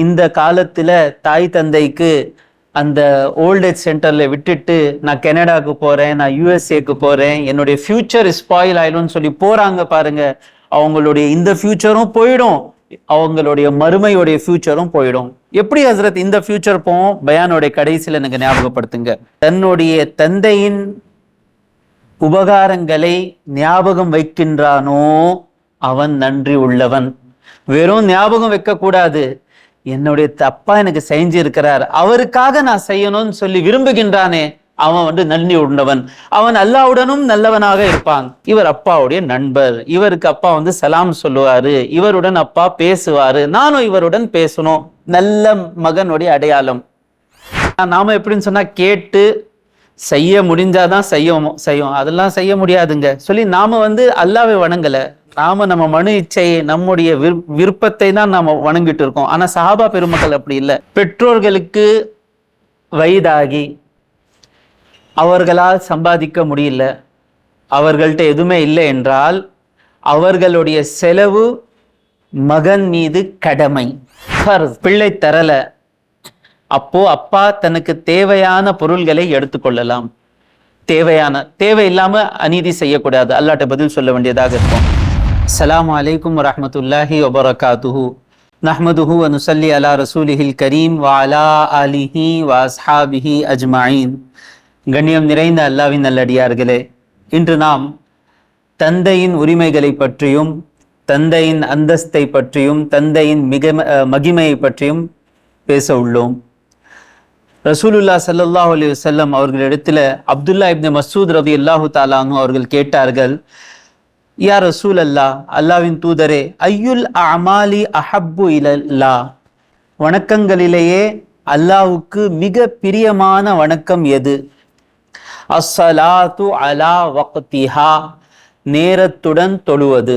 இந்த காலத்துல தாய் தந்தைக்கு அந்த ஓல்டேஜ் சென்டர்ல விட்டுட்டு நான் கனடாக்கு போறேன், நான் யூஎஸ்ஏக்கு போறேன், என்னுடைய ஃபியூச்சர் ஸ்பாயில் ஆயிடும்னு சொல்லி போறாங்க பாருங்க. அவங்களுடைய இந்த ஃபியூச்சரும் போயிடும், அவங்களுடைய மறுமையுடைய ஃபியூச்சரும் போயிடும். எப்படி ஹசரத் இந்த ஃபியூச்சர் போவோம்? பயானுடைய கடைசியில எனக்கு ஞாபகப்படுத்துங்க. தன்னுடைய தந்தையின் உபகாரங்களை ஞாபகம் வைக்கின்றானோ அவன் நன்றி உள்ளவன். வெறும் ஞாபகம் வைக்க கூடாது, என்னுடைய அப்பா எனக்கு செஞ்சு இருக்கிறார், அவருக்காக நான் செய்யணும்னு சொல்லி விரும்புகின்றானே அவன் நன்றி உண்டவன். அவன் அல்லாவுடனும் நல்லவனாக இருப்பான். இவர் அப்பாவுடைய நண்பர், இவருக்கு அப்பா சலாம் சொல்லுவாரு, இவருடன் அப்பா பேசுவாரு, நானும் இவருடன் பேசணும். நல்ல மகனுடைய அடையாளம். நாம எப்படின்னு சொன்னா கேட்டு செய்ய முடிஞ்சாதான் செய்யும், அதெல்லாம் செய்ய முடியாதுங்க சொல்லி நாம அல்லாவை வணங்கல. நாம நம்ம மனு இச்சை, நம்முடைய விருப்பத்தை தான் நாம வணங்கிட்டு இருக்கோம். ஆனா சஹாபா பெருமக்கள் அப்படி இல்லை. பெற்றோர்களுக்கு வயதாகி அவர்களால் சம்பாதிக்க முடியல, அவர்கள்ட்ட எதுவுமே இல்லை என்றால் அவர்களுடைய செலவு மகன் மீது கடமை. பிள்ளை தரல, அப்போ அப்பா தனக்கு தேவையான பொருள்களை எடுத்துக்கொள்ளலாம். தேவை இல்லாம அநீதி செய்யக்கூடாது, அல்லாட்ட பதில் சொல்ல வேண்டியதாக இருக்கும். அஸ்ஸலாமு அலைக்கும் வரஹ்மத்துல்லாஹி வபரகாத்துஹு. நஹ்மதுஹு வ நுஸல்லி அலா ரசூலிஹில் கரீம் வ அலா ஆலிஹி வ அஸ்ஹாபிஹி அஜ்மஈன். கண்ணியம் நிறைந்த அல்லாஹ்வின் நல்லடியார்களே, இன்று நாம் தந்தையின் உரிமைகளை பற்றியும் தந்தையின் அந்தஸ்தை பற்றியும் தந்தையின் மகிமையை பற்றியும் பேச உள்ளோம். ரசூலுல்லாஹ் ஸல்லல்லாஹு அலைஹி வஸல்லம் அவர்களிடத்துல அப்துல்லா இப்னு மஸ்ஊத் ரலியல்லாஹு தஆலா அன்ஹு அவர்கள் கேட்டார்கள், யா ரசூல் அல்லாஹ், அல்லாஹ்வின் தூதரே, ஐயுல் அமாலி அஹப்பு இலல்லாஹ், வணக்கங்களிலேயே அல்லாஹ்வுக்கு மிக பிரியமான வணக்கம் எது? அஸ்ஸலாத்து அலா வக்திஹா, நேரத்துடன் தொழுவது.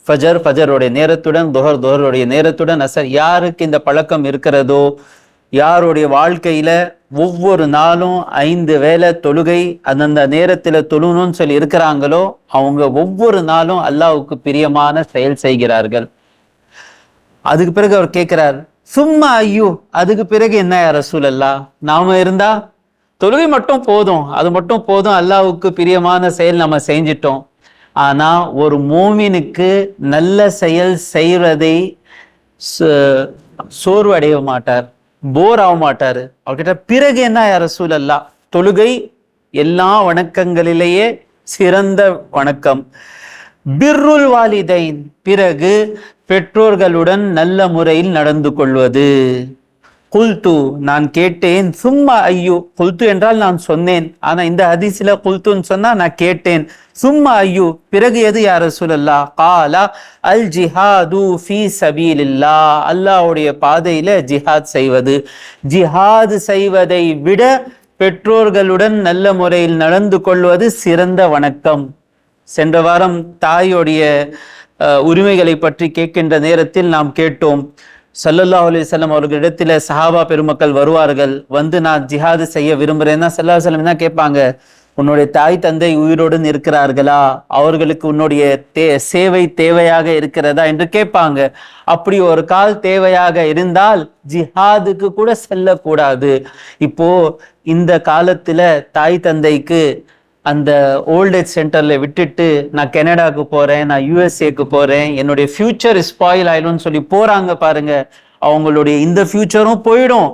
ஃபஜருடைய நேரத்துடன், துஹருடைய நேரத்துடன், அசர். யாருக்கு இந்த பழக்கம் இருக்கிறதோ, யாருடைய வாழ்க்கையில ஒவ்வொரு நாளும் 5 வேளை தொழுகை அந்தந்த நேரத்துல தொழுணும்னு சொல்லி இருக்கிறாங்களோ, அவங்க ஒவ்வொரு நாளும் அல்லாஹ்வுக்கு பிரியமான செயல் செய்கிறார்கள். அதுக்கு பிறகு அவர் கேட்கிறார், சும்மா ஐயோ, அதுக்கு பிறகு என்ன யா ரசூலல்லாஹ்? நாம இருந்தா தொழுகை மட்டும் போதும், அது மட்டும் போதும், அல்லாஹ்வுக்கு பிரியமான செயல் நம்ம செஞ்சிட்டோம். ஆனா ஒரு மோமினுக்கு நல்ல செயல் செய்வதை சோர்வு அடைய மாட்டார், போர் ஆக மாட்டாரு. அவர்கிட்ட பிறகு என்ன யா ரசூலல்லாஹ்? தொழுகை எல்லா வணக்கங்களிலேயே சிறந்த வணக்கம். பிர்ருல் வாலிதைன், பிறகு பெற்றோர்களுடன் நல்ல முறையில் நடந்து கொள்வது. குல்து, நான் கேட்டேன். சும்மா ஐயோ, குல்து என்றால் நான் சொன்னேன், ஆனா இந்த ஹதீஸ்ல குல்துன்னு சொன்னா நான் கேட்டேன். சும்மா ஐயோ, பிறகு எது யா ரசூலல்லாஹ்? காலா அல் ஜிஹாது ஃபீ சபீலில்லாஹ், அல்லாஹ்வுடைய பாதையில ஜிஹாத் செய்வது. ஜிஹாத் செய்வதை விட பெற்றோர்களுடன் நல்ல முறையில் நடந்து கொள்வது சிறந்த வணக்கம். சென்ற வாரம் தாயோடைய உரிமைகளை பற்றி கேட்கின்ற நேரத்தில் நாம் கேட்டோம், ஸல்லல்லாஹு அலைஹி வஸல்லம் அவர்களிடத்துல சஹாபா பெருமக்கள் வருவார்கள், நான் ஜிஹாது செய்ய விரும்புறேன்னா ஸல்லல்லாஹு அலைஹி வஸல்லம் தான் கேட்பாங்க, உன்னுடைய தாய் தந்தை உயிரோடு இருக்கிறார்களா, அவர்களுக்கு உன்னுடைய சேவை தேவையாக இருக்கிறதா என்று கேட்பாங்க. அப்படி ஒரு கால் தேவையாக இருந்தால் ஜிஹாதுக்கு கூட செல்லக்கூடாது. இப்போ இந்த காலத்துல தாய் தந்தைக்கு அந்த ஓல்டேஜ் சென்டர்ல விட்டுட்டு நான் கனடாக்கு போறேன், நான் யூஎஸ்ஏக்கு போறேன், என்னுடைய ஃபியூச்சர் ஸ்பாயில் ஆயிடும்னு சொல்லி போறாங்க பாருங்க. அவங்களுடைய இந்த ஃபியூச்சரும் போயிடும்,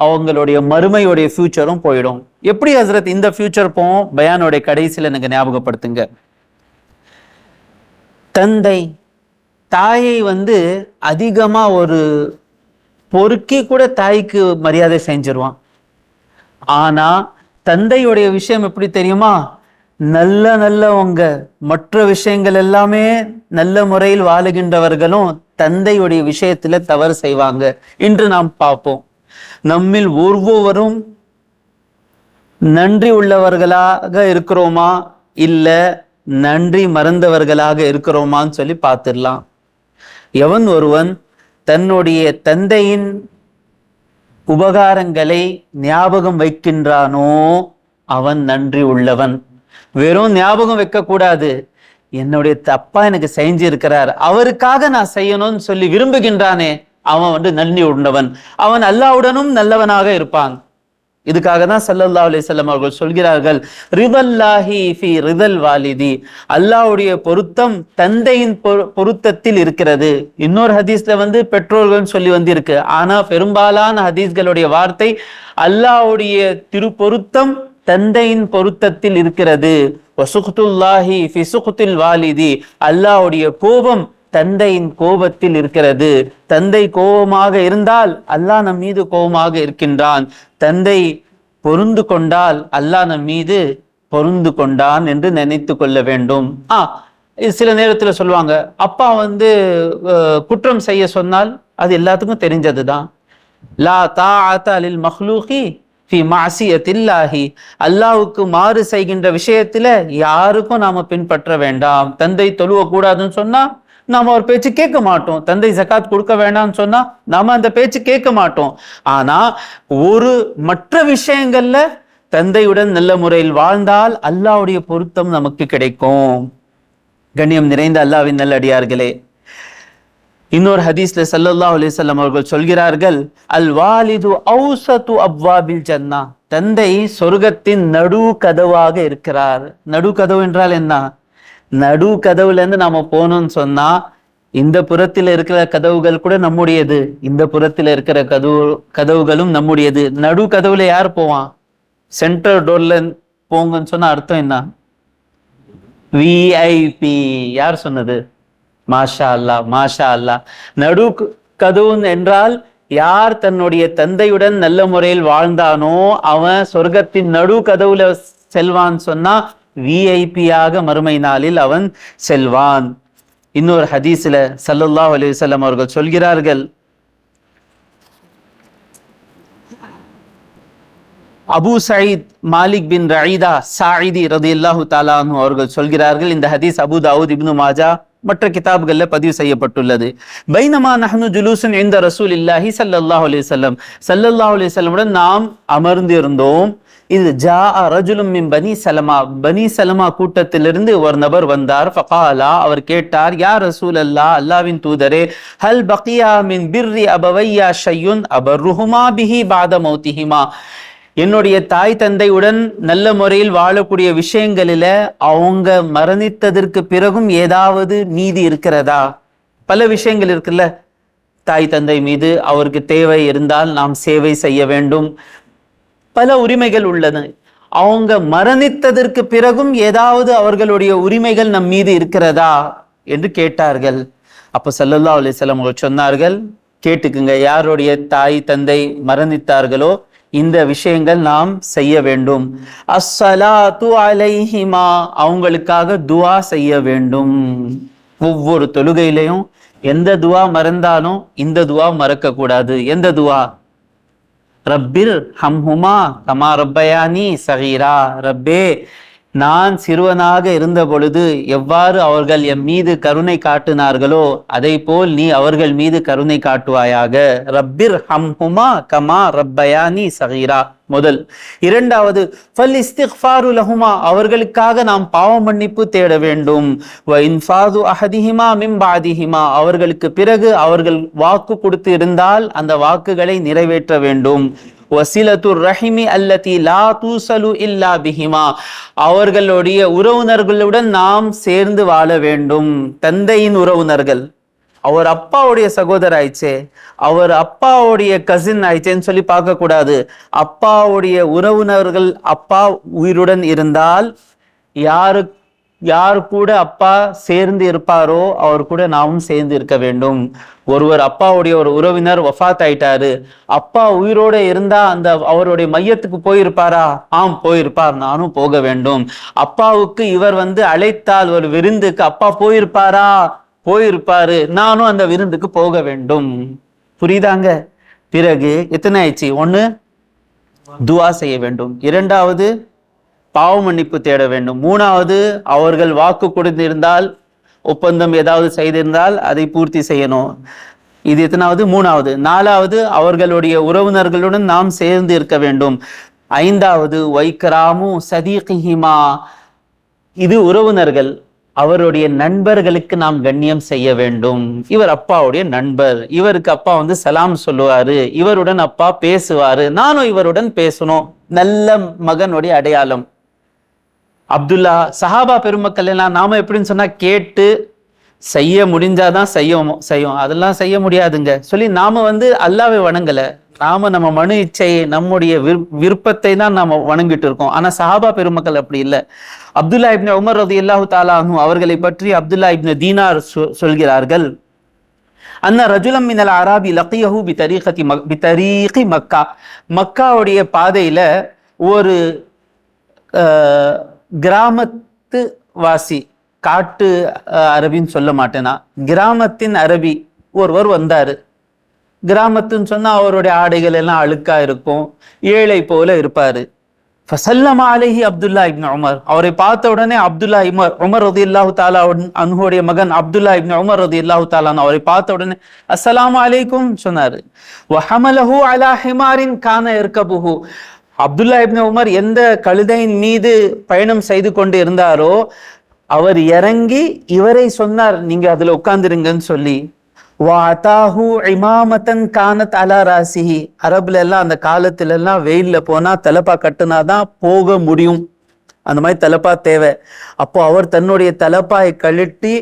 அவங்களுடைய மறுமையுடைய ஃபியூச்சரும் போயிடும். எப்படி ஹசரத் இந்த ஃபியூச்சர் போவோம்? பயானுடைய கடைசியில எனக்கு ஞாபகப்படுத்துங்க. தந்தை தாயை அதிகமா ஒரு பொறுக்கி கூட தாய்க்கு மரியாதை செஞ்சிருவான். ஆனா தந்தையுடைய விஷயம் எப்படி தெரியுமா? நல்லவங்க, மற்ற விஷயங்கள் எல்லாமே நல்ல முறையில் வாழுகின்றவர்களும் தந்தையுடைய விஷயத்துல தவறு செய்வாங்க. இன்று நாம் பார்ப்போம், நம்மில் ஒவ்வொருவரும் நன்றி உள்ளவர்களாக இருக்கிறோமா இல்ல நன்றி மறந்தவர்களாக இருக்கிறோமான்னு சொல்லி பார்த்துடலாம். எவன் ஒருவன் தன்னுடைய தந்தையின் உபகாரங்களை ஞாபகம் வைக்கின்றானோ அவன் நன்றி உள்ளவன். வெறும் ஞாபகம் வைக்க கூடாது, என்னுடைய அப்பா எனக்கு செஞ்சு இருக்கிறார், அவருக்காக நான் செய்யணும்னு சொல்லி விரும்புகின்றானே அவன் நன்றி உண்டவன், அவன் அல்லாஹ்வுடனும் நல்லவனாக இருப்பான். இதுக்காக தான் ஸல்லல்லாஹு அலைஹி வஸல்லம் அவர்கள் சொல்கிறார்கள், ரிதல்லாஹி ஃபி ரிதல் வாலிதி, அல்லாஹ்வுடைய பொருத்தம் தந்தையின் பொருத்தத்தில் இருக்கிறது. இன்னொரு ஹதீஸ்ல பெற்றோர்கள் சொல்லி வந்திருக்கு. ஆனா பெரும்பாலான ஹதீஸ்களுடைய வார்த்தை அல்லாஹ்வுடைய திருப்பொருத்தம் தந்தையின் பொருத்தத்தில் இருக்கிறது. வசுக்துல்லாஹி ஃபி சுக்தில் வாலிதி, அல்லாஹ்வுடைய கோபம் தந்தையின் கோபத்தில் இருக்கிறது. தந்தை கோபமாக இருந்தால் அல்லாஹ் நம் மீது கோபமாக இருக்கின்றான். தந்தை பொருந்து கொண்டால் அல்லாஹ் நம் மீது பொருந்து கொண்டான் என்று நினைத்து கொள்ள வேண்டும். சில நேரத்துல சொல்லுவாங்க, அப்பா குற்றம் செய்ய சொன்னால் அது எல்லாத்துக்கும் தெரிஞ்சதுதான். லா தாஅத லில் மக்லூகி ஃபி மஅசியத்தில்லாஹி, அல்லாஹ்வுக்கு மாறு செய்கின்ற விஷயத்துல யாருக்கும் நாம பின்பற்ற வேண்டாம். தந்தை தொழுவ கூடாதுன்னு சொன்னா நாம அவர் பேச்சு கேட்க மாட்டோம். தந்தை ஜகாத் கொடுக்க வேண்டாம்னு சொன்னா நாம அந்த பேச்சு கேட்க மாட்டோம். ஆனா மற்ற விஷயங்கள்ல தந்தையுடன் நல்ல முறையில் வாழ்ந்தால் அல்லாஹ்வுடைய பொருத்தம் நமக்கு கிடைக்கும். கண்ணியம் நிறைந்த அல்லாஹ்வின் நல்லடியார்களே, இன்னொரு ஹதீஸ்ல ஸல்லல்லாஹு அலைஹி வஸல்லம் அவர்கள் சொல்கிறார்கள், அல் வாலிது ஔஸது அப்வாபில் ஜன்னா, தந்தை சொர்க்கத்தின் நடு கதவாக இருக்கிறார். நடு கதவு என்றால் என்ன? நடு கதவுல இருந்து நாம போனோம்னு சொன்னா இந்த புறத்தில் இருக்கிற கதவுகள் கூட நம்முடையது, இந்த புறத்தில் இருக்கிற கதவுகளும் நம்முடையது. நடு கதவுல யார் போவான்? சென்ட்ரல் டோர்ல போங்கன்னு சொன்னா அர்த்தம் என்ன? விஐபி. யார் சொன்னது? மாஷா அல்லா, மாஷா அல்லா. நடு கதவு என்றால் யார் தன்னுடைய தந்தையுடன் நல்ல முறையில் வாழ்ந்தானோ அவன் சொர்க்கத்தின் நடு கதவுல செல்வான் சொன்னா விஐபியாக மறுமை நாளில் அவன் செல்வான். இன்னொரு ஹதீஸ்ல ஸல்லல்லாஹு அலைஹி வஸல்லம் அவர்கள் சொல்கிறார்கள், அபு சயீத் மாலிக் பின் ரஈதா சாயிதி ரலியல்லாஹு தஆலா அன்ஹு அவர்கள் சொல்கிறார்கள், இந்த ஹதீஸ் அபு தாவூத், இப்னு மாஜா மற்ற கிதாபுகள்ல பதிவு செய்யப்பட்டுள்ளது. பைனமா நஹ்னு ஜுலூஸுன் இன்த ரசூலில்லாஹி ஸல்லல்லாஹு அலைஹி வஸல்லம், ஸல்லல்லாஹு அலைஹி வஸல்லமுடன் நாம் அமர்ந்து இருந்தோம். இது ஜாஅ ரஜுலும் மின் பனி சலமா, பனி சலமா கூட்டத்திலிருந்து ஒரு நபர் வந்தார். ஃபகாலா, அவர் கேட்டார், யா ரசூலல்லாஹ், அல்லாஹ்வின் தூதரே, ஹல் பகியா மின் பிர்ரி அபவையா ஷையுன் அபர்ருஹுமா பிஹி பாத மௌதிஹிமா, என்னுடைய தாய் தந்தையுடன் நல்ல முறையில் வாழக்கூடிய விஷயங்களில அவங்க மரணித்ததற்கு பிறகும் ஏதாவது மீதி இருக்கிறதா? பல விஷயங்கள் இருக்குல்ல, தாய் தந்தை மீது அவருக்கு தேவை இருந்தால் நாம் சேவை செய்ய வேண்டும், பல உரிமைகள் உள்ளன. அவங்க மரணித்ததற்கு பிறகும் ஏதாவது அவர்களுடைய உரிமைகள் நம் மீது இருக்கிறதா என்று கேட்டார்கள். அப்ப ஸல்லல்லாஹு அலைஹி வஸல்லம் அவர்கள் சொன்னார்கள், கேட்டுக்குங்க, யாருடைய தாய் தந்தை மரணித்தார்களோ இந்த விஷயங்கள் நாம் செய்ய வேண்டும். அஸ்ஸலாத்து அலைஹிமா, அவங்களுக்காக துஆ செய்ய வேண்டும். ஒவ்வொரு தொழுகையிலையும் எந்த துஆ மறந்தாலும் இந்த துஆ மறக்க கூடாது. எந்த துஆ? ரப்பிர் ஹம்ஹுமா கமா ரப்பயானி சகீரா, ரப்பே, நான் சிறுவனாக இருந்த பொழுது எவ்வாறு அவர்கள் என் மீது கருணை காட்டினார்களோ அதை போல் நீ அவர்கள் மீது கருணை காட்டுவாயாக. ரப்பிர் ஹம்ஹுமா கமா ரப்பயானி சகீரா முதல். இரண்டாவது, ஃபல் இஸ்திக்ஃபாரு லஹுமா, அவர்களுக்காக நாம் பாவ மன்னிப்பு தேட வேண்டும். வ இன்ஃபாது அஹதிஹிமா மின் பாதிஹிமா, அவர்களுக்கு பிறகு அவர்கள் வாக்கு கொடுத்து இருந்தால் அந்த வாக்குகளை நிறைவேற்ற வேண்டும். வசிலத்துர் ரஹிமி அல்லதி லா தூசலு இல்லா பிஹிமா, அவர்களுடைய உறவினர்களுடன் நாம் சேர்ந்து வாழ வேண்டும். தந்தையின் உறவினர்கள், அவர் அப்பாவுடைய சகோதரர் ஆயிடுச்சே, அவர் அப்பாவுடைய கசின் ஆயிடுச்சேன்னு சொல்லி பார்க்க கூடாது. அப்பாவுடைய உறவினர்கள் அப்பா உயிருடன் இருந்தால் யார் கூட அப்பா சேர்ந்து இருப்பாரோ அவர் கூட நாமும் சேர்ந்து இருக்க வேண்டும். ஒருவர் அப்பாவுடைய ஒரு உறவினர் வஃபாத் ஆயிட்டாரு, அப்பா உயிரோட இருந்தா அந்த அவருடைய மையத்துக்கு போயிருப்பாரா? ஆம், போயிருப்பார், நானும் போக வேண்டும். அப்பாவுக்கு இவர் அழைத்தால் ஒரு விருந்துக்கு அப்பா போயிருப்பாரா? போயிருப்பாரு, நானும் அந்த விருந்துக்கு போக வேண்டும். புரியுதாங்க? பிறகு எத்தனை ஆயிடுச்சு? ஒண்ணு, துஆ செய்ய வேண்டும். இரண்டாவது, பாவ மன்னிப்பு தேட வேண்டும். மூணாவது, அவர்கள் வாக்கு கொடுத்திருந்தால், ஒப்பந்தம் ஏதாவது செய்திருந்தால் அதை பூர்த்தி செய்யணும். இது எத்தனாவது? மூணாவது. நாலாவது, அவர்களுடைய உறவினர்களுடன் நாம் சேர்ந்து இருக்க வேண்டும். ஐந்தாவது, வைக்ராமு சதீகிஹிமா, இது உறவினர்கள். அவருடைய நண்பர்களுக்கு நாம் கண்ணியம் செய்ய வேண்டும். இவர் அப்பாவுடைய நண்பர், இவருக்கு அப்பா வந்து சலாம் சொல்லுவாரு, இவருடன் அப்பா பேசுவாரு, நானும் இவருடன் பேசணும். நல்ல மகனுடைய அடையாளம். அப்துல்லா சஹாபா பெருமக்கள் எல்லாம் நாம எப்படின்னு சொன்னா கேட்டு செய்ய முடிஞ்சாதான் செய்யும், அதெல்லாம் செய்ய முடியாதுங்க சொல்லி நாம வந்து அல்லாஹ்வை வணங்கல. நாம நம்ம மனு இச்சை, நம்முடைய விருப்பத்தை தான் நாம வணங்கிட்டு இருக்கோம். ஆனா சஹாபா பெருமக்கள் அப்படி இல்லை. அப்துல்லா இப்னு உமர் ரலியல்லாஹு தஆலா அன்ஹு அவர்களை பற்றி அப்துல்லா இப்னு தீனார் சொல்கிறார்கள், அன்ன ரஜுலம் மினல் அராபி லகியஹு பிதரீகி மக்கா. மக்காவுடைய பாதையில ஒரு கிராமத்து வாசி, காட்டு அரபின்னு சொல்ல மாட்டேனா, கிராமத்தின் அரபி ஒருவர் வந்தாரு. கிராமத்துன்னு சொன்னா அவருடைய ஆடைகள் எல்லாம் அழுக்கா இருக்கும், ஏழை போல இருப்பாரு. ஃபஸல்லம அலைஹி அப்துல்லா இப்னு உமர். அவரை பார்த்த உடனே அப்துல்லா உமர் ரலியல்லாஹு தஆலா அன்ஹுடைய மகன் அப்துல்லா இப்னு உமர் ரலியல்லாஹு தஆலா அவரை பார்த்த உடனே அஸ்ஸலாமு அலைக்கும் சொன்னாரு. வஹமலஹு அலா ஹிமாரின் கான இர்கபுஹு. அப்துல்லா இப்னு உமர் எந்த கழுதையின் மீது பயணம் செய்து கொண்டு இருந்தாரோ அவர் இறங்கி இவரை சொன்னார், நீங்க அதுல உட்கார்ந்துருங்கன்னு சொல்லி. வாதாஹு இமாமத்தன் கானத் அலா ராசிஹி. அரபுல எல்லாம் அந்த காலத்துல எல்லாம் வெயில்ல போனா தலப்பா கட்டுனாதான் போக முடியும், அந்த மாதிரி தலப்பா தேவை. அப்போ அவர் தன்னுடைய தலப்பாயை கழட்டி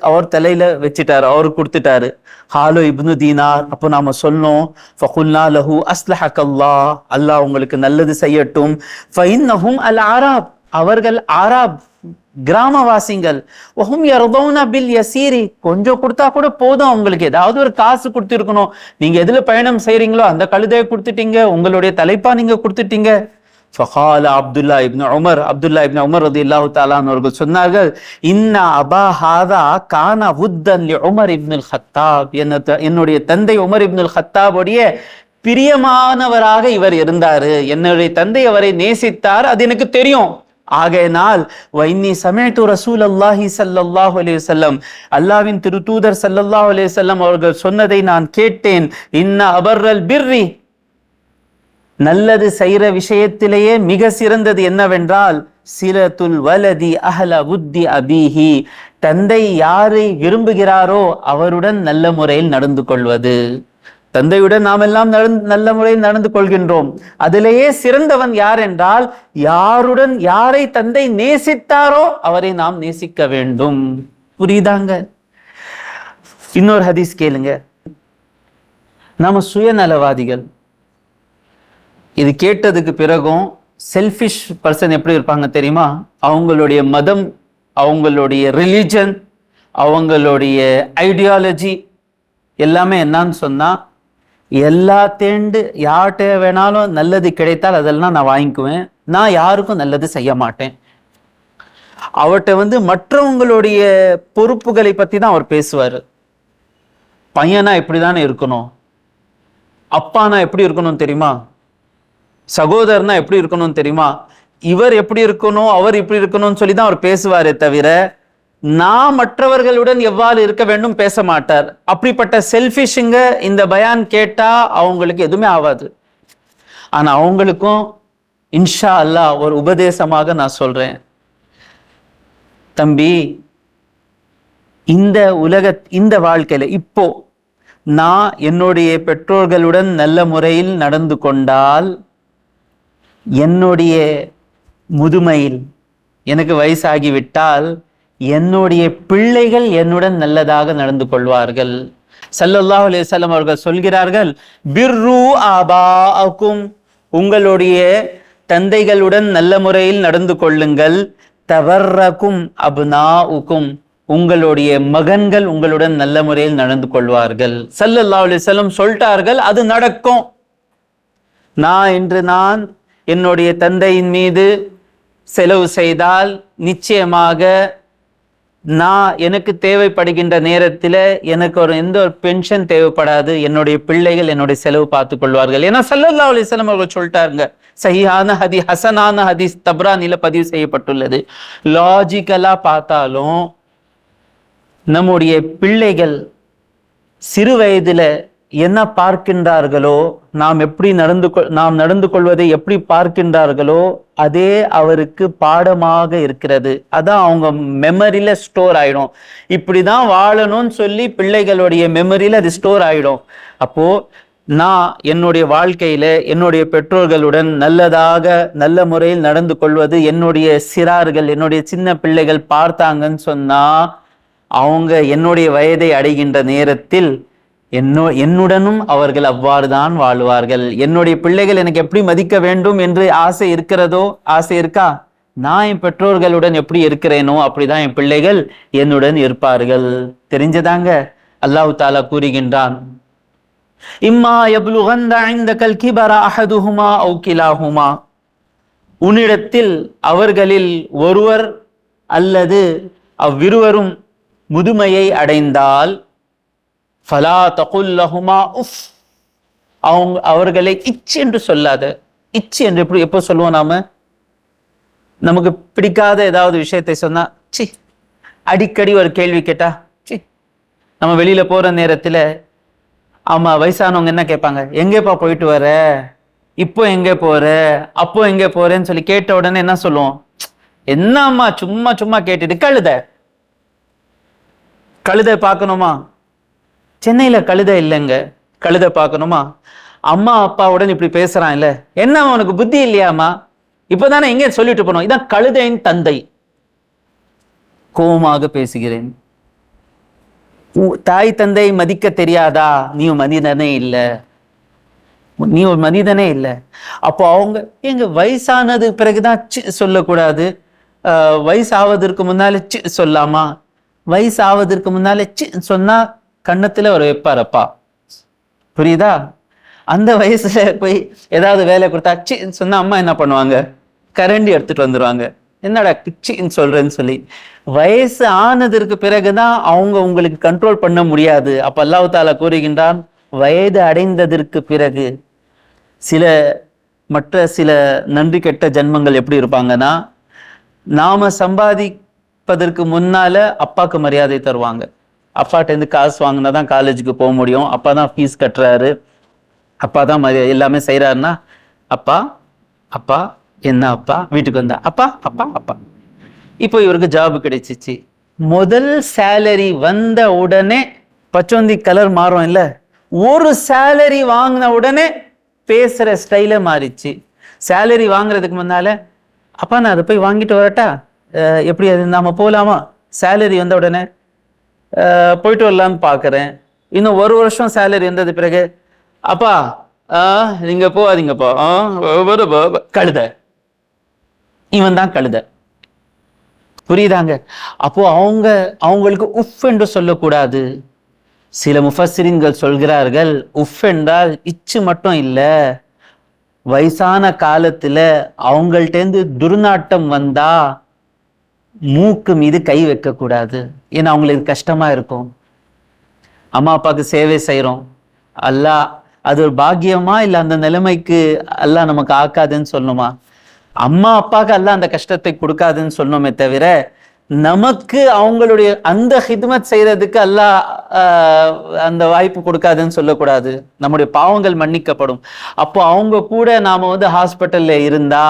அவர் தலையில வச்சுட்டாரு, அவருக்கு கொடுத்துட்டாரு. ஹாலோ இப்னு தீனார். அப்போ நாம சொன்னோம், ஃபகுல்னா லஹு அஸ்லஹக்கல்லாஹ், அல்லாஹ் உங்களுக்கு நல்லது செய்யட்டும். ஃபஇன்னஹும் அல் ஆராப், அவர்கள் ஆராப் கிராமவாசிகள். வஹும் யர்தௌன பில் யஸீரி, கொஞ்சம் கொடுத்தா கூட போதும் அவங்களுக்கு. ஏதாவது ஒரு காசு கொடுத்துருக்கணும். நீங்க எதுல பயணம் செய்றீங்களோ அந்த கழுதையை கொடுத்துட்டீங்க, உங்களுடைய தலைப்பா நீங்க கொடுத்துட்டீங்க. ஃபகால அப்துல்லா இப்னு உமர் ரலியல்லாஹு தஆலா அவர்கள் சொன்னார்கள், இன்னா அபா ஹாதா கான வுத்தன் லி உமர் இப்னுல் ஹத்தாப். என்னுடைய தந்தை உமர் இப்னுல் ஹத்தாபுடைய பிரியமானவராக இவர் இருந்தாரு, என்னுடைய தந்தை அவரை நேசித்தார், அது எனக்கு தெரியும். ஆகையினால் வைன்னி சமஅது ரசூலல்லாஹி ஸல்லல்லாஹு அலைஹி வஸல்லம், அல்லாஹ்வின் திருத்தூதர் ஸல்லல்லாஹு அலைஹி வஸல்லம் அவர்கள் சொன்னதை நான் கேட்டேன். இன்ன அபர்ரல் பிர்ரி, நல்லது செய்யற விஷயத்திலேயே மிக சிறந்தது என்னவென்றால் சிலத்துல் வலதி அஹ்ல வுத்தி அபீஹி, தந்தை யாரை விரும்புகிறாரோ அவருடன் நல்ல முறையில் நடந்து கொள்வது. தந்தையுடன் நாம் எல்லாம் நல்ல முறையில் நடந்து கொள்கின்றோம். அதிலேயே சிறந்தவன் யார் என்றால் யாருடன் யாரை தந்தை நேசித்தாரோ அவரை நாம் நேசிக்க வேண்டும். புரியுதாங்க? இன்னொரு ஹதீஸ் கேளுங்க. நாம சுயநலவாதிகள். இது கேட்டதுக்கு பிறகும் செல்ஃபிஷ் பர்சன் எப்படி இருப்பாங்க தெரியுமா? அவங்களுடைய மதம், அவங்களுடைய ரிலிஜன், அவங்களுடைய ஐடியாலஜி எல்லாமே என்னன்னு சொன்னா, எல்லாத்தேண்டு யார்கிட்ட வேணாலும் நல்லது கிடைத்தால் அதெல்லாம் நான் வாங்கிக்குவேன், நான் யாருக்கும் நல்லது செய்ய மாட்டேன். அவர்கிட்ட வந்து மற்றவங்களுடைய பொறுப்புகளை பத்தி தான் அவர் பேசுவார். பையனா இப்படிதானே இருக்கணும், அப்பானா எப்படி இருக்கணும் தெரியுமா, சகோதரனா எப்படி இருக்கணும் தெரியுமா, இவர் எப்படி இருக்கணும் அவர் இப்படி இருக்கணும்னு சொல்லி தான் அவர் பேசுவாரே தவிர நான் மற்றவர்களுடன் எவ்வாறு இருக்க வேண்டும் பேச மாட்டார். அப்படிப்பட்ட செல்ஃபிஷுங்க இந்த பயான் கேட்டா அவங்களுக்கு எதுவுமே ஆகாது. ஆனா அவங்களுக்கும் இன்ஷா அல்லாஹ் ஒரு உபதேசமாக நான் சொல்றேன், தம்பி இந்த வாழ்க்கையில இப்போ நான் என்னுடைய பெற்றோர்களுடன் நல்ல முறையில் நடந்து கொண்டால் என்னுடைய முதுமையில் எனக்கு வயசாகிவிட்டால் என்னுடைய பிள்ளைகள் என்னுடன் நல்லதாக நடந்து கொள்வார்கள். ஸல்லல்லாஹு அலைஹி வஸல்லம் அவர்கள் சொல்கிறார்கள், பிர்ரு ஆபாஅக்கும், உங்களுடைய தந்தைகளுடன் நல்ல முறையில் நடந்து கொள்ளுங்கள். தவர்ரகும் அப்னாஉக்கும், உங்களுடைய மகன்கள் உங்களுடன் நல்ல முறையில் நடந்து கொள்வார்கள். ஸல்லல்லாஹு அலைஹி வஸல்லம் சொல்லிட்டார்கள், அது நடக்கும். நான் என்னுடைய தந்தையின் மீது செலவு செய்தால் நிச்சயமாக எனக்கு தேவைப்படுகின்ற நேரத்தில் எனக்கு எந்த ஒரு பென்ஷன் தேவைப்படாது, என்னுடைய பிள்ளைகள் என்னுடைய செலவு பார்த்துக் கொள்வார்கள். ஏன்னா ஸல்லல்லாஹு அலைஹி வஸல்லம் அவர்கள் சொல்லிட்டாருங்க. சஹீஹான ஹதீஸ், ஹசனான ஹதீஸ் தப்ரானில பதிவு செய்யப்பட்டுள்ளது. லாஜிக்கலா பார்த்தாலும் நம்முடைய பிள்ளைகள் சிறு வயதுல என்ன பார்க்கின்றார்களோ, நாம் நடந்து கொள்வதை எப்படி பார்க்கின்றார்களோ அதே அவருக்கு பாடமாக இருக்கிறது. அதான் அவங்க மெமரியில ஸ்டோர் ஆயிடும். இப்படிதான் வாழணும்னு சொல்லி பிள்ளைகளுடைய மெமரியில அது ஸ்டோர் ஆயிடும். அப்போ நான் என்னுடைய வாழ்க்கையில என்னுடைய பெற்றோர்களுடன் நல்ல முறையில் நடந்து கொள்வது என்னுடைய சிறார்கள், என்னுடைய சின்ன பிள்ளைகள் பார்த்தாங்கன்னு சொன்னா, அவங்க என்னுடைய வயதை அடைகின்ற நேரத்தில் என்னுடனும் அவர்கள் அவ்வாறு தான் வாழ்வார்கள். என்னுடைய பிள்ளைகள் எனக்கு எப்படி மதிக்க வேண்டும் என்று ஆசை இருக்கிறதோ, ஆசை இருக்கா? நான் என் பெற்றோர்களுடன் எப்படி இருக்கிறேனோ அப்படிதான் என் பிள்ளைகள் என்னுடன் இருப்பார்கள். தெரிஞ்சதாங்க. அல்லாஹ் தஆலா கூறுகின்றான், இம்மா யப்லுகன்ன இன்தகல் கிபர அஹதுஹுமா அவ் கிலாஹுமா, உன்னிடத்தில் அவர்களில் ஒருவர் அல்லது அவ்விருவரும் முதுமையை அடைந்தால், ஃபலா தகுல் லஹுமா உஃப், அவர்களை இச் என்று சொல்லாத. இச் என்று எப்போ சொல்லுவோம்? நமக்கு பிடிக்காத ஏதாவது விஷயத்தை சொன்னா சி, அடிக்கடி ஒரு கேள்வி கேட்டா சி. நம்ம வெளியில போற நேரத்துல ஆமா வயசானவங்க என்ன கேட்பாங்க, எங்கேப்பா போயிட்டு வர, இப்போ எங்கே போற, அப்போ எங்கே போறேன்னு சொல்லி கேட்ட உடனே என்ன சொல்லுவோம்? என்னம்மா சும்மா சும்மா கேட்டுட்டு. கழுதை பார்க்கணுமா? சென்னையில கழுதை இல்லைங்க, கழுதை பார்க்கணுமா? அம்மா அப்பாவுடன் இப்படி பேசுறான் இல்ல, என்ன அவனுக்கு புத்தி இல்லையாமா? இப்பதானே எங்க சொல்லிட்டு போனோம். இதான் கழுதையின் தந்தை. கோபமாக பேசுகிறேன். தாய் தந்தை மதிக்க தெரியாதா? நீ மனிதனே இல்லை, நீ ஒரு மனிதனே இல்லை. அப்போ அவங்க எங்க வயசானது பிறகுதான் சொல்லக்கூடாது, வயசாவதற்கு முன்னாலே சொல்லாமா? வயசாவதற்கு முன்னாலே சொன்னா கண்ணத்துல ஒரு வைப்பாரப்பா, புரியுதா? அந்த வயசுல போய் ஏதாவது வேலை கொடுத்தா சொன்னா அம்மா என்ன பண்ணுவாங்க? கரண்டி எடுத்துட்டு வந்துருவாங்க. என்னடா கிச்சின்னு சொல்றேன்னு சொல்லி. வயசு ஆனதற்கு பிறகுதான் அவங்க உங்களுக்கு கண்ட்ரோல் பண்ண முடியாது. அப்ப அல்லாஹ் தஆலா கூறுகின்றான், வயது அடைந்ததற்கு பிறகு சில நன்றி கெட்ட ஜன்மங்கள் எப்படி இருப்பாங்கன்னா, நாம சம்பாதிப்பதற்கு முன்னால அப்பாக்கு மரியாதை தருவாங்க. அப்பாட்ட இருந்து காசு வாங்கினாதான் காலேஜுக்கு போக முடியும், அப்பா தான் ஃபீஸ் கட்டுறாரு, அப்பா தான் எல்லாமே செய்யறாருன்னா அப்பா அப்பா என்ன அப்பா, வீட்டுக்கு வந்தா அப்பா அப்பா அப்பா. இப்போ இவருக்கு ஜாப் கிடைச்சிச்சு. முதல் சேலரி வந்த உடனே பச்சோந்தி கலர் மாறும் இல்ல, ஒரு சேலரி வாங்கின உடனே பேசுற ஸ்டைல மாறிச்சு. சேலரி வாங்குறதுக்கு முன்னால அப்பா நான் அதை போய் வாங்கிட்டு வரட்டா, எப்படி அது நாம போகலாமா? சேலரி வந்த உடனே போயிட்டு வரலான்னு பாக்குறேன். இன்னும் ஒரு வருஷம் சேலரி வந்தது பிறகு அப்பா நீங்க போகாதீங்கப்பா, கழுத. இவன் தான் கழுத, புரியுதாங்க? அப்போ அவங்களுக்கு உஃப் என்று சொல்லக்கூடாது. சில முஃபஸ்ஸிரீன்கள் சொல்கிறார்கள், உஃப் என்றால் இச்சு மட்டும் இல்ல, வயசான காலத்துல அவங்கள்ட்டேந்து துர்நாட்டம் வந்தா மூக்கு மீது கை வைக்க கூடாது. ஏன்னா அவங்களுக்கு கஷ்டமா இருக்கும். அம்மா அப்பாவுக்கு சேவை செய்யறோம், அல்லாஹ் அது ஒரு பாக்கியமா இல்ல அந்த நிலைமைக்கு அல்லாஹ் நமக்கு ஆக்காதுன்னு சொல்லணுமா? அம்மா அப்பாவுக்கு அல்லாஹ் அந்த கஷ்டத்தை கொடுக்காதுன்னு சொல்லணுமே தவிர, நமக்கு அவங்களுடைய அந்த ஹித்மத் செய்யறதுக்கு அல்லாஹ் அந்த வாய்ப்பு கொடுக்காதுன்னு சொல்லக்கூடாது. நம்முடைய பாவங்கள் மன்னிக்கப்படும். அப்போ அவங்க கூட நாம ஹாஸ்பிட்டல்ல இருந்தா,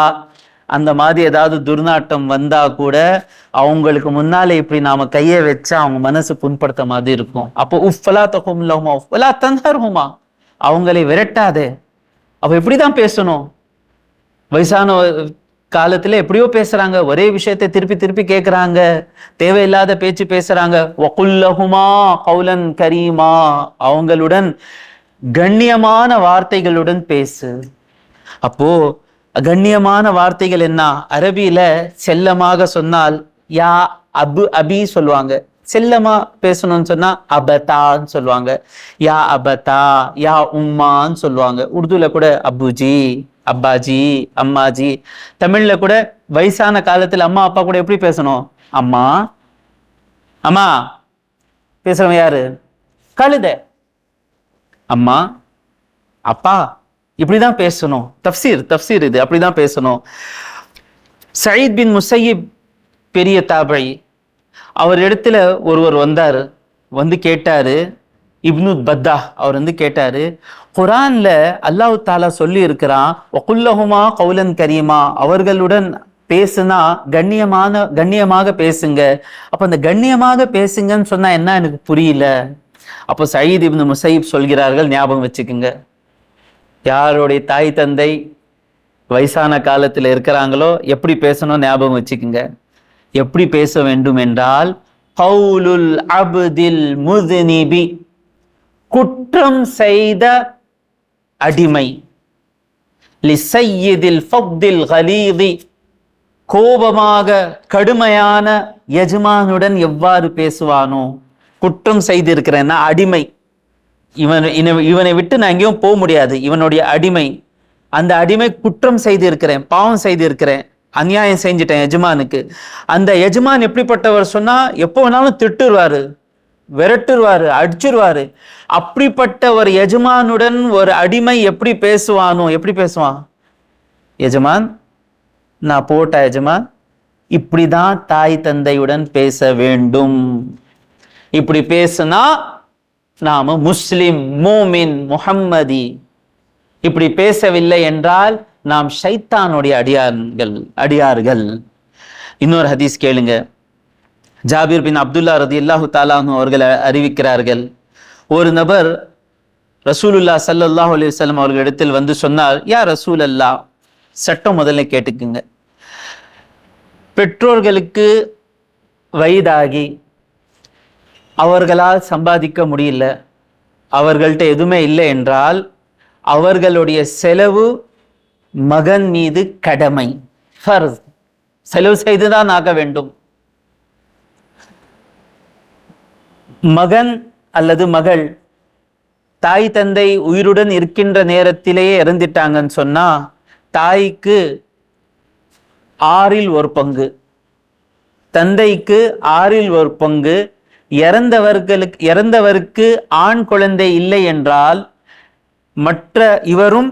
அந்த மாதிரி ஏதாவது துர்நாட்டம் வந்தா கூட அவங்களுக்கு முன்னாலே இப்படி நாம கையை வச்சா அவங்க மனசு புண்படுத்த மாதிரி இருக்கும். அப்போ உஃபலா தகும் லஹுமா உஃபலா தன்ஹர்ஹுமா, அவங்களை விரட்டாதே. அப்ப எப்படிதான் பேசணும்? வயசான காலத்துல எப்படியோ பேசுறாங்க, ஒரே விஷயத்தை திருப்பி திருப்பி கேட்கிறாங்க, தேவையில்லாத பேச்சு பேசுறாங்க. வகுல் லஹுமா கௌலன் கரீமா, அவங்களுடன் கண்ணியமான வார்த்தைகளுடன் பேசு. அப்போ கண்ணியமான வார்த்தைகள் என்ன? அரபியில செல்லமாக சொன்னால் யா அபி சொல்லுவாங்க, செல்லமா பேசணும்னு சொன்னா அபதான்னு சொல்லுவாங்க, யா அபதா யா உம்மான்னு சொல்லுவாங்க. உருதுல கூட அப்புஜி அப்பாஜி அம்மாஜி. தமிழ்ல கூட வயசான காலத்துல அம்மா அப்பா கூட எப்படி பேசணும்? அம்மா அம்மா. பேசுறவன் யாரு? கழுத. அம்மா அப்பா இப்படிதான் பேசணும். தப்சீர் இது, அப்படிதான் பேசணும். சயீத் பின் முஸையிப் பெரிய தாபி, அவர் இடத்துல ஒருவர் வந்தாரு, வந்து கேட்டாரு, இப்னு பத்தா அவர் வந்து கேட்டாரு, குரான்ல அல்லாஹ் தாலா சொல்லி இருக்கிறான், வகுல்லஹுமா கௌலன் கரீமா, அவர்களுடன் பேசுனா கண்ணியமாக பேசுங்க. அப்ப அந்த கண்ணியமாக பேசுங்கன்னு சொன்னா என்ன எனக்கு புரியல. அப்போ சயீத் இப்னு முஸையிப் சொல்கிறார்கள், ஞாபகம் வச்சுக்குங்க, யாருடைய தாய் தந்தை வயசான காலத்தில் இருக்கிறாங்களோ எப்படி பேசணும் ஞாபகம் வச்சுக்குங்க. எப்படி பேச வேண்டும் என்றால், கௌலுல் அப்தில் முஸ்னிபி, குற்றம் செய்த அடிமை, லிசையிதில் ஃபக்தில் கலீதி, கோபமாக கடுமையான எஜமானுடன் எவ்வாறு பேசுவானோ. குற்றம் செய்திருக்கிறேன்னா அடிமை, இவனை விட்டு நான் எங்கேயும் போக முடியாது, இவனுடைய அடிமை, அந்த அடிமை குற்றம் செய்திருக்கிறேன், பாவம் செய்திருக்கிறேன், அநியாயம் செஞ்சிட்டேன் எஜமானுக்கு. அந்த எஜமான் எப்படிப்பட்டவர் சொன்னா, எப்போ வேணாலும் திட்டுருவாரு, விரட்டுருவாரு, அடிச்சிருவாரு. அப்படிப்பட்ட ஒரு எஜமானுடன் ஒரு அடிமை எப்படி பேசுவானோ, எப்படி பேசுவான், எஜமான் நான் போட்ட எஜமான், இப்படிதான் தாய் தந்தையுடன் பேச வேண்டும். இப்படி பேசுனா நாம முஸ்லிம், மூமின், முஹம்மதி. இப்படி பேசவில்லை என்றால் நாம் ஷைத்தானுடைய அடியார்கள். இன்னொரு ஹதீஸ் கேளுங்க. ஜாபிர் பின் அப்துல்லா ரலியல்லாஹு தஆலா அன்ஹு அவர்கள் அறிவிக்கிறார்கள், ஒரு நபர் ரசூலுல்லாஹ் ஸல்லல்லாஹு அலைஹி வஸல்லம் அவர்களிடத்தில் வந்து சொன்னார், யா ரசூலல்லாஹ், சட்டம் முதல்ல கேட்டுக்குங்க, பெற்றோர்களுக்கு வயதாகி அவர்களால் சம்பாதிக்க முடியல, அவர்கள்ட்ட எதுவுமே இல்லை என்றால் அவர்களுடைய செலவு மகன் மீது கடமை, ஃபர்ஸ், செலவு செய்துதான் ஆக வேண்டும். மகன் அல்லது மகள் தாய் தந்தை உயிருடன் இருக்கின்ற நேரத்திலேயே இறந்துட்டாங்கன்னு சொன்னா தாய்க்கு 1/6, தந்தைக்கு 1/6. இறந்தவருக்கு ஆண் குழந்தை இல்லை என்றால் இவரும்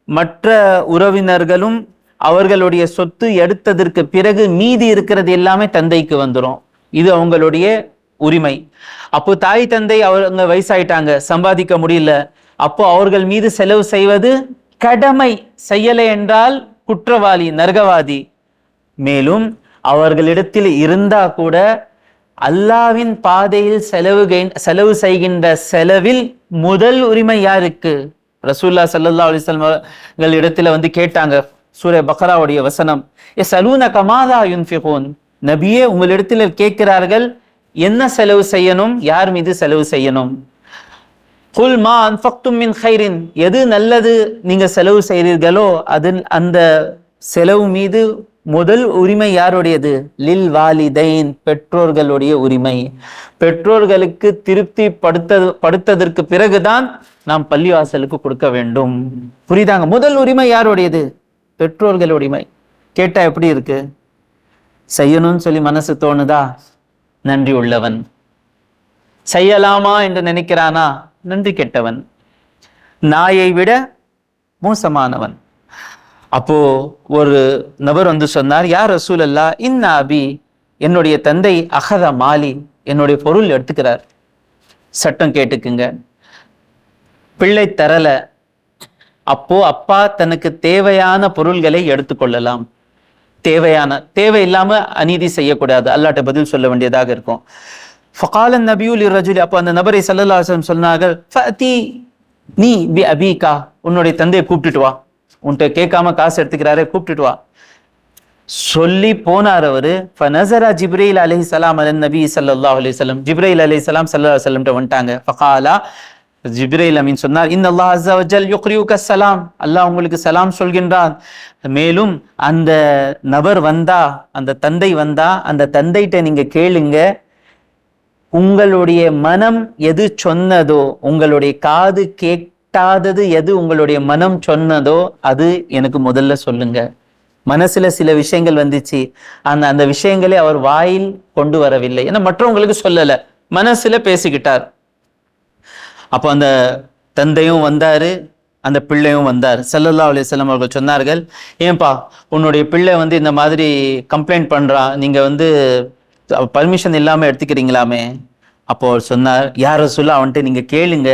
மற்ற உறவினர்களும் அவர்களுடைய சொத்து எடுத்ததற்கு பிறகு மீதி இருக்கிறது எல்லாமே தந்தைக்கு வந்துடும். இது அவங்களுடைய உரிமை. அப்போ தாய் தந்தை அவங்க வயசாயிட்டாங்க, சம்பாதிக்க முடியல, அப்போ அவர்கள் மீது செலவு செய்வது கடமை. செய்யலை என்றால் குற்றவாளி, நரகவாதி. மேலும் அவர்களிடத்தில் இருந்தா கூட அல்லாவின் பாதையில் செலவு செய்கின்ற செலவில் முதல் உரிமை யாருக்கு? ரசூலுல்லாஹ் ஸல்லல்லாஹு அலைஹி வஸல்லம் இடத்துல வந்து கேட்டாங்க, சூரா பக்ராவுடைய வசனம், யஸலூனக மாதா யுன்ஃபிகூன், நபியே உங்களிடத்தில் கேட்கிறார்கள் என்ன செலவு செய்யணும், யார் மீது செலவு செய்யணும். குல் மா அன்ஃபக்தும் மின் கைரின், எது நல்லது நீங்க செலவு செய்கிறீர்களோ அந்த செலவு மீது முதல் உரிமை யாருடையது? லில் வாலிதைன், பெற்றோர்களுடைய உரிமை. பெற்றோர்களுக்கு திருப்தி படுத்ததற்கு பிறகுதான் நாம் பள்ளிவாசலுக்கு கொடுக்க வேண்டும். புரியுதாங்க? முதல் உரிமை யாருடையது? பெற்றோர்கள் உரிமை. கேட்டா எப்படி இருக்கு? செய்யணும்னு சொல்லி மனசு தோணுதா? நன்றி உள்ளவன். செய்யலாமா என்று நினைக்கிறானா? நன்றி கெட்டவன், நாயை விட மோசமானவன். அப்போ ஒரு நபர் வந்து சொன்னார், யா ரசூலல்லாஹ், இன்னா அபி, என்னுடைய தந்தை அகத மாலி, என்னுடைய பொருள் எடுத்துக்கிறார். சட்டம் கேட்டுக்குங்க, பிள்ளை தரல, அப்போ அப்பா தனக்கு தேவையான பொருள்களை எடுத்துக்கொள்ளலாம். தேவை இல்லாம அநீதி செய்யக்கூடாது, அல்லாட்ட பதில் சொல்ல வேண்டியதாக இருக்கும். ஃபகாலன் நபியு லிர்ரஜுலி, அப்போ அந்த நபரை ஸல்லல்லாஹு அலைஹி வஸல்லம் சொன்னார்கள், ஃபஅதி நீ பி அபீகா, உன்னுடைய தந்தையை கூப்பிட்டுட்டு வா, உன்கிட்ட கேட்காம காசு எடுத்துக்கிறாரே, கூப்பிட்டுட்டு வா. சொல்லி போனார் அவரு. ஃபனஸர ஜிப்ரீல் அலைஹிஸ்ஸலாம் அலன் நபி ஸல்லல்லாஹு அலைஹி வஸல்லம், ஜிப்ரீல் அலைஹிஸ்ஸலாம் ஸல்லல்லாஹு அலைஹி வஸல்லம் வந்துட்டாங்க. ஃபகாலா, ஜிப்ரீல் அமீன் சொன்னார், இன்னல்லாஹ் அஸ்ஸ வஜல் யுக்ரியுக ஸலாம், அல்லாஹ் உங்களுக்கு சலாம் சொல்கின்றான். மேலும் அந்த நபர் வந்தா, அந்த தந்தை வந்தா, அந்த தந்தைட்ட நீங்க கேளுங்க, உங்களுடைய மனம் எது சொன்னதோ, உங்களுடைய காது கேட்டாதது எது உங்களுடைய மனம் சொன்னதோ அது எனக்கு முதல்ல சொல்லுங்க. மனசுல சில விஷயங்கள் வந்துச்சு, அந்த விஷயங்களை அவர் வாயில் கொண்டு வரவில்லை, ஏன்னா மற்றவங்களுக்கு சொல்லல, மனசுல பேசிக்கிட்டார். அப்போ அந்த தந்தையும் வந்தாரு, அந்த பிள்ளையும் வந்தார். ஸல்லல்லாஹு அலைஹி வஸல்லம் அவர்கள் சொன்னார்கள், ஏன்பா உன்னுடைய பிள்ளை வந்து இந்த மாதிரி கம்ப்ளைண்ட் பண்றான், நீங்க வந்து பர்மிஷன் இல்லாம எடுத்துக்கிறீங்களாமே, அப்போ அவர் சொன்னார், யா ரசூலல்லாஹ், அவன்கிட்ட நீங்க கேளுங்க,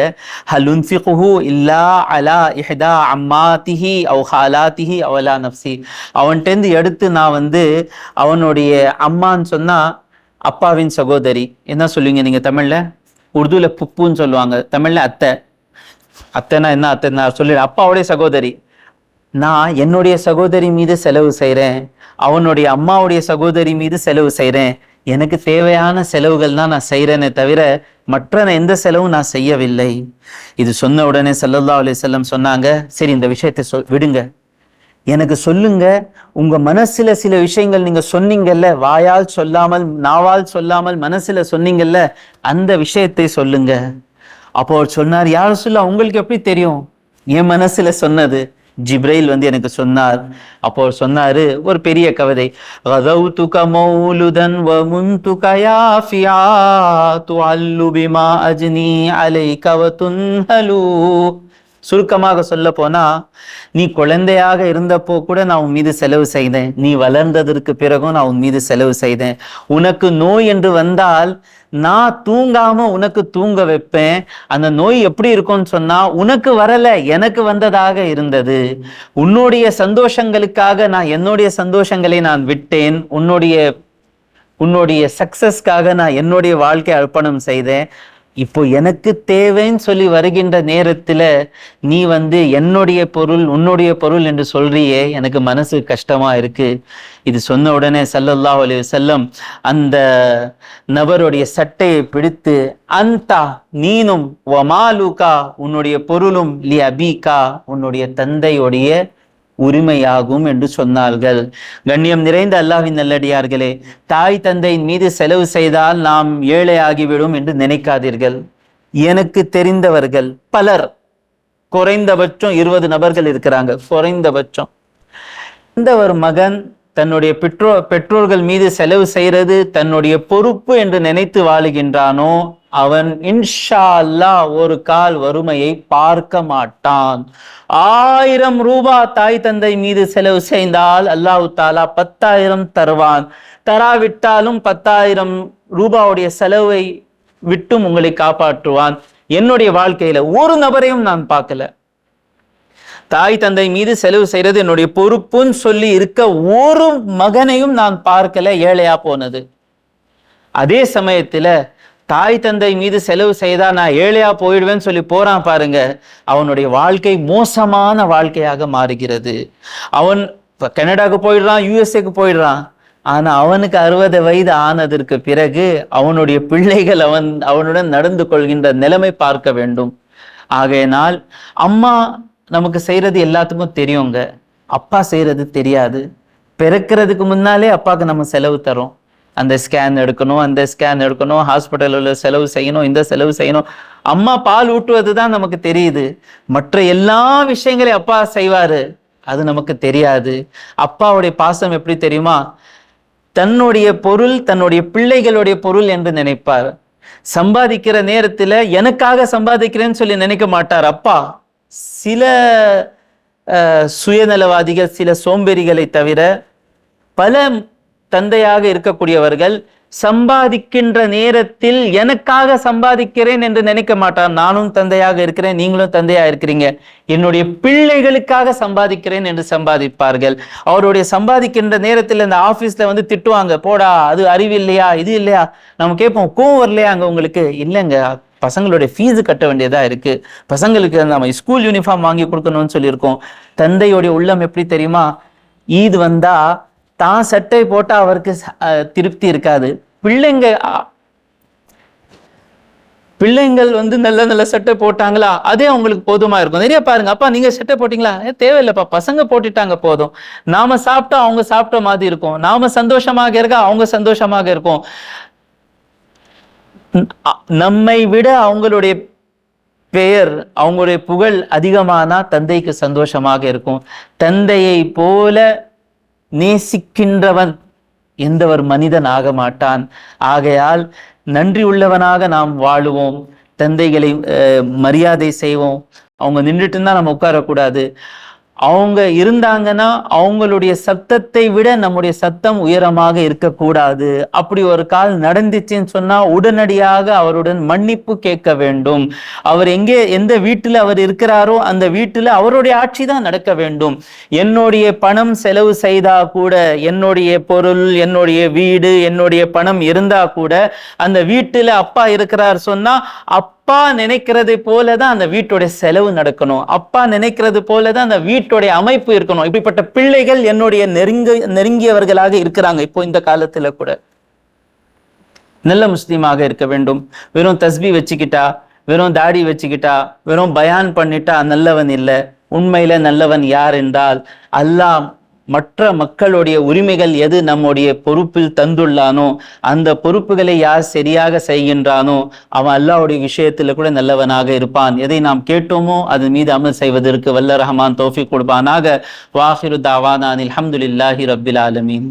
ஹல் உன்ஃபிகுஹு இல்லா அலா இஹ்தா அம்மாதிஹி அவ் ஹாலாதிஹி அவ் அலா நஃப்ஸி. அவன்கிட்டேருந்து எடுத்து நான் அவனுடைய அம்மான்னு சொன்னா அப்பாவின் சகோதரி என்ன சொல்லுவீங்க நீங்க தமிழ்ல? உருதுல புப்புன்னு சொல்லுவாங்க, தமிழ்ல அத்தை. அத்தைனா என்ன அத்தை? நான் சொல்லிடுறேன், அப்பாவுடைய சகோதரி. நான் என்னுடைய சகோதரி மீது செலவு செய்கிறேன், அவனுடைய அம்மாவுடைய சகோதரி மீது செலவு செய்கிறேன். எனக்கு தேவையான செலவுகள் தான் நான் செய்கிறேனே தவிர மற்ற எந்த செலவும் நான் செய்யவில்லை. இது சொன்ன உடனே ஸல்லல்லாஹு அலைஹி வஸல்லம் சொன்னாங்க, சரி இந்த விஷயத்தை விடுங்க, எனக்கு சொல்லுங்க. உங்க மனசுல சில விஷயங்கள் நீங்க சொன்னீங்கல்ல, வாயால் சொல்லாமல் நாவால் சொல்லாமல் மனசுல சொன்னீங்கல்ல, அந்த விஷயத்தை சொல்லுங்க. அப்போ அவர் சொன்னார், யா ரசூலல்லாஹ், உங்களுக்கு எப்படி தெரியும் என் மனசுல சொன்னது? ஜிப்ரைல் எனக்கு சொன்னார். அப்போ அவர் சொன்னாரு ஒரு பெரிய கவிதை, கதௌதுக மௌலுதன் வ முன்துக யாஃபியா துஅல்லு பிமா அஜ்னி அலைக வ துன்ஹலு. சுருக்கமாக சொல்ல போனா, நீ குழந்தையாக இருந்தப்போ கூட நான் உன் மீது செலவு செய்தேன், நீ வளர்ந்ததற்கு பிறகும் நான் உன் மீது செலவு செய்தேன். உனக்கு நோய் என்று வந்தால் நான் தூங்காம உனக்கு தூங்க வைப்பேன். அந்த நோய் எப்படி இருக்கும்னு சொன்னா, உனக்கு வரல, எனக்கு வந்ததாக இருந்தது. உன்னுடைய சந்தோஷங்களுக்காக நான் என்னுடைய சந்தோஷங்களை நான் விட்டேன், உன்னுடைய சக்சஸ்க்காக நான் என்னுடைய வாழ்க்கை அர்ப்பணம் செய்தேன். இப்போ எனக்கு தேவைன்னு சொல்லி வருகின்ற நேரத்துல நீ என்னுடைய பொருள் உன்னுடைய பொருள் என்று சொல்றியே, எனக்கு மனசு கஷ்டமா இருக்கு. இது சொன்ன உடனே ஸல்லல்லாஹு அலைஹி வஸல்லம் அந்த நபருடைய சட்டையை பிடித்து, அந்தா நீனும் வமாலுகா உன்னுடைய பொருளும் லி அபீகா உன்னுடைய தந்தையுடைய உரிமையாகும் என்று சொன்னார்கள். கண்ணியம் நிறைந்த அல்லாஹ்வின் நல்லடியார்களே, தாய் தந்தையின் மீது செலவு செய்தால் நாம் ஏழை ஆகிவிடும் என்று நினைக்காதீர்கள். எனக்கு தெரிந்தவர்கள் பலர், குறைந்தபட்சம் 20 நபர்கள் இருக்கிறாங்க, குறைந்தபட்சம். இந்த ஒரு மகன் தன்னுடைய பெற்றோர்கள் மீது செலவு செய்யறது தன்னுடைய பொறுப்பு என்று நினைத்து வாழுகின்றானோ, அவன் இன்ஷா அல்லாஹ் ஒரு கால் வறுமையை பார்க்க மாட்டான். 1000 ரூபாய் தாய் தந்தை மீது செலவு செய்தால் அல்லாஹ் தாலா 10,000 தருவான். தராவிட்டாலும் 10,000 ரூபாவுடைய செலவை விட்டும் உங்களை காப்பாற்றுவான். என்னுடைய வாழ்க்கையில ஒரு நபரையும் நான் பார்க்கல, தாய் தந்தை மீது செலவு செய்யறது என்னுடைய பொறுப்புன்னு சொல்லி இருக்க ஒரு மகனையும் நான் பார்க்கல ஏழையா போனது. அதே சமயத்துல தாய் தந்தை மீது செலவு செய்தா நான் ஏழையா போயிடுவேன்னு சொல்லி போறான் பாருங்க, அவனுடைய வாழ்க்கை மோசமான வாழ்க்கையாக மாறுகிறது. அவன் கனடாக்கு போயிடுறான், யுஎஸ்ஏக்கு போயிடுறான். ஆனா அவனுக்கு 60 வயது ஆனதற்கு பிறகு அவனுடைய பிள்ளைகள் அவனுடன் நடந்து கொள்கின்ற நிலைமை பார்க்க வேண்டும். ஆகையினால் அம்மா நமக்கு செய்யறது எல்லாத்துக்கும் தெரியுங்க, அப்பா செய்யறது தெரியாது. பிறக்கிறதுக்கு முன்னாலே அப்பாவுக்கு நம்ம செலவு தரோம், அந்த ஸ்கேன் எடுக்கணும், அந்த ஸ்கேன் எடுக்கணும், ஹாஸ்பிட்டலில் செலவு செய்யணும், இந்த செலவு செய்யணும். அம்மா பால் ஊட்டுவது தான் நமக்கு தெரியுது, மற்ற எல்லா விஷயங்களையும் அப்பா செய்வாரு, அது நமக்கு தெரியாது. அப்பாவுடைய பாசம் எப்படி தெரியுமா? தன்னுடைய பொருள் தன்னுடைய பிள்ளைகளுடைய பொருள் என்று நினைப்பார். சம்பாதிக்கிற நேரத்துல எனக்காக சம்பாதிக்கிறேன்னு சொல்லி நினைக்க மாட்டார் அப்பா. சில சுயநலவாதிகள், சில சோம்பேறிகளை தவிர பல தந்தையாக இருக்கக்கூடியவர்கள் சம்பாதிக்கின்ற நேரத்தில் எனக்காக சம்பாதிக்கிறேன் என்று நினைக்க மாட்டார். நானும் தந்தையாக இருக்கிறேன், நீங்களும் தந்தையா இருக்கிறீங்க, என்னுடைய பிள்ளைகளுக்காக சம்பாதிக்கிறேன் என்று சம்பாதிப்பார்கள். அவருடைய சம்பாதிக்கின்ற நேரத்தில் இந்த ஆபீஸ்ல திட்டுவாங்க, போடா அது அறிவு இல்லையா, இது இல்லையா. நம்ம கேட்போம், கோவம் வரலையா அங்க உங்களுக்கு? இல்லைங்க, பசங்களுடைய ஃபீஸு கட்ட வேண்டியதா இருக்கு, பசங்களுக்கு நம்ம ஸ்கூல் யூனிஃபார்ம் வாங்கி கொடுக்கணும்னு சொல்லியிருக்கோம். தந்தையுடைய உள்ளம் எப்படி தெரியுமா? ஈத் வந்தா தான் சட்டை போட்டா அவருக்கு திருப்தி இருக்காது. பிள்ளைங்கள் நல்ல நல்ல சட்டை போட்டாங்களா, அதே அவங்களுக்கு போதுமா இருக்கும். நிறைய பாருங்க, அப்பா நீங்க சட்டை போட்டீங்களா, தேவையில்லைப்பா பசங்க போட்டுட்டாங்க போதும். நாம சாப்பிட்டா அவங்க சாப்பிட்ட மாதிரி இருக்கும், நாம சந்தோஷமாக இருக்கா அவங்க சந்தோஷமாக இருக்கும். நம்மை விட அவங்களுடைய பெயர், அவங்களுடைய புகழ் அதிகமானா தந்தைக்கு சந்தோஷமாக இருக்கும். தந்தையை போல நேசிக்கின்றவன் எந்த ஒரு மனிதன் ஆக மாட்டான். ஆகையால் நன்றி உள்ளவனாக நாம் வாழுவோம், தந்தைகளை மரியாதை செய்வோம். அவங்க நின்றுட்டு இருந்தா நம்ம உட்காரக்கூடாது. அவங்க இருந்தாங்கன்னா அவங்களுடைய சத்தத்தை விட நம்முடைய சத்தம் உயரமாக இருக்கக்கூடாது. அப்படி ஒரு கால் நடந்துச்சுன்னு சொன்னா உடனடியாக அவருடன் மன்னிப்பு கேட்க வேண்டும். அவர் எந்த வீட்டுல அவர் இருக்கிறாரோ அந்த வீட்டுல அவருடைய ஆட்சி தான் நடக்க வேண்டும். என்னுடைய பணம் செலவு செய்தா கூட, என்னுடைய பொருள், என்னுடைய வீடு, என்னுடைய பணம் இருந்தா கூட அந்த வீட்டுல அப்பா இருக்கிறார் சொன்னா அப்பா நினைக்கிறது போலதான் அந்த வீட்டுடைய செலவு நடக்கணும். அப்பா நினைக்கிறது போலதான் அந்த வீட்டுடைய அமைப்பு இருக்கணும். இப்படிப்பட்ட பிள்ளைகள் என்னுடைய நெருங்கியவர்களாக இருக்கிறாங்க. இப்போ இந்த காலத்துல கூட நல்ல முஸ்லீமாக இருக்க வேண்டும். வெறும் தஸ்பி வச்சுக்கிட்டா, வெறும் தாடி வச்சுக்கிட்டா, வெறும் பயான் பண்ணிட்டா நல்லவன் இல்லை. உண்மையில நல்லவன் யார் என்றால் அல்லாஹ் மற்ற மக்களுடைய உரிமைகள் எது நம்முடைய பொறுப்பில் தந்துள்ளானோ அந்த பொறுப்புகளை யார் சரியாக செய்கின்றானோ அவன் அல்லாஹ்வுடைய விஷயத்துல கூட நல்லவனாக இருப்பான். எதை நாம் கேட்டோமோ அது மீது அமல் செய்வதற்கு வல்ல ரஹ்மான் தௌஃபீக் கொடுப்பானாக. வாஹிரு தாவானா அல்ஹம்துலில்லாஹி ரப்பில் ஆலமீன்.